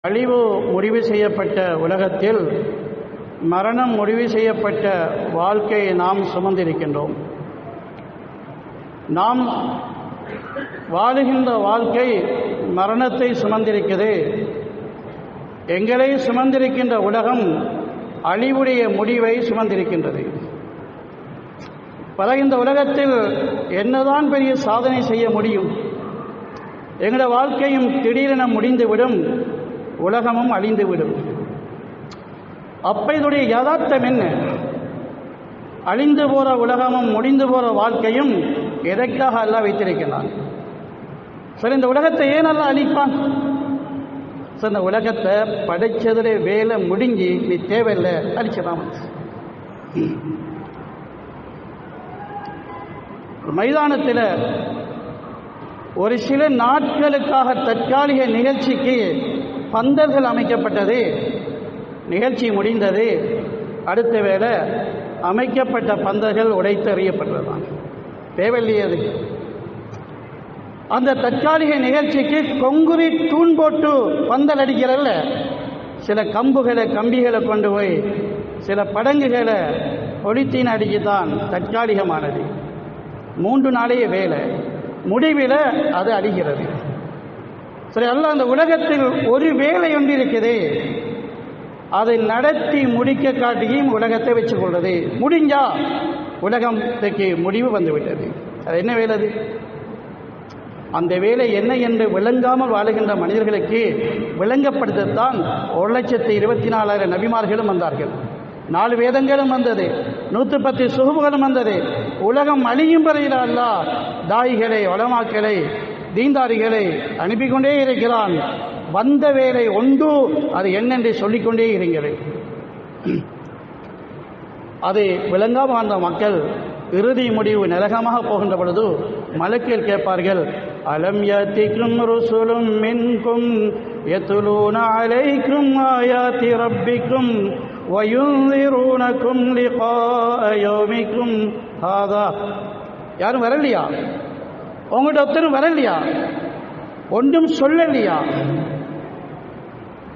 அழிவு முடிவு செய்யப்பட்ட உலகத்தில் மரணம் முடிவு செய்யப்பட்ட வாழ்க்கையை நாம் சுமந்திருக்கின்றோம். நாம் வாழுகின்ற வாழ்க்கை மரணத்தை சுமந்திருக்கிறது. எங்களை சுமந்திருக்கின்ற உலகம் அழிவுடைய முடிவை சுமந்திருக்கின்றது. பல இந்த உலகத்தில் என்னதான் பெரிய சாதனை செய்ய முடியும்? எங்களுடைய வாழ்க்கையும் திடீரென முடிந்துவிடும், உலகமும் அழிந்துவிடும். அப்ப இதனுடைய யதார்த்தம் என்ன? அழிந்து போகிற உலகமும் முடிந்து போகிற வாழ்க்கையும் எதற்காக அல்லாஹ் வைத்திருக்கிறான்? சரி, இந்த உலகத்தை ஏன் அல்லாஹ் அழிப்பான்? சரி, இந்த உலகத்தை படைச்சதுடைய வேலை முடிஞ்சு நீ தேவையில்லை, அழிச்சதான். மைதானத்தில் ஒரு சில நாட்களுக்காக தற்காலிக நிகழ்ச்சிக்கு பந்தர்கள் அமைக்கப்பட்டது. நிகழ்ச்சி முடிந்தது. அடுத்த வேளை அமைக்கப்பட்ட பந்தர்கள் உடைத்தெறியப்பட்டதுதான். தேவையில்லையது. அந்த தற்காலிக நிகழ்ச்சிக்கு கொங்குரீட் தூண் போட்டு பந்தல் அடிக்கிறல்ல, சில கம்புகளை கம்பிகளை கொண்டு போய் சில படங்குகளை பொலித்தீன் அடிக்கத்தான் தற்காலிகமானது. 3 நாளைய வேலை, முடிவில் அது அழிகிறது. சரி, அல்ல அந்த உலகத்தில் ஒரு வேலை ஒன்று இருக்குது, அதை நடத்தி முடிக்க காட்டியும் உலகத்தை வச்சுக்கொள்வது. முடிஞ்சா உலகத்துக்கு முடிவு வந்துவிட்டது. அது என்ன வேலை? அது அந்த வேலை என்ன என்று விளங்காமல் வாழுகின்ற மனிதர்களுக்கு விளங்கப்படுத்தத்தான் 1,24,000 நபிமார்களும் வந்தார்கள். 4 வேதங்களும் வந்தது, 110 சுஹுபுகளும் வந்தது. உலகம் அழியும் வரையில் அல்லாஹ் தாயிகளை, உலமாக்களை, தீன்தாரிகளை அனுப்பிக் கொண்டே இருக்கிறான். வந்த வேலை ஒன்று, அது என்னென்று சொல்லிக்கொண்டே இருங்கள். அது விளங்காமல் வாழ்ந்த மக்கள் இறுதி முடிவு நரகமாக போகின்ற பொழுது மலக்குகள் கேட்பார்கள், அலம் யத்திக்கும் ருசுலும் மின்கும் யத்லூன அலைக்கும் ஆயாத்தி ரப்பிக்கும் வயுன்திரூனக்கும் லிகாஅ யௌமிக்கும் ஹாதா. யாரும் வரலையா? உங்கள்கிட்ட ஒருத்தரும் வரலையா? ஒன்றும் சொல்லலையா?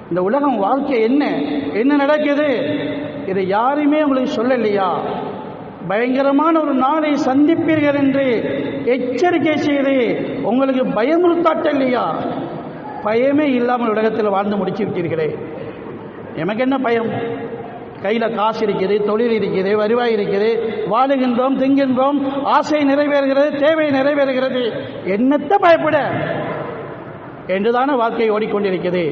இந்த உலகம் வாழ்க்கை என்ன என்ன நடக்குது, இதை யாருமே உங்களுக்கு சொல்லலையா? பயங்கரமான ஒரு நாளை சந்திப்பீர்கள் என்று எச்சரிக்கை செய்து உங்களுக்கு பயமுறுத்தாட்டலையா? பயமே இல்லாமல் உலகத்தில் வாழ்ந்து முடிச்சு விட்டீர்களே. எமக்கு என்ன பயம்? கையில் காசு இருக்குது, தொழில் இருக்குது, வருவாய் இருக்குது, வாழுகின்றோம், திங்கின்றோம், ஆசை நிறைவேறுகிறது, தேவை நிறைவேறுகிறது. என்னத்தை பயப்பட என்றுதான வாழ்க்கை ஓடிக்கொண்டிருக்கிறது.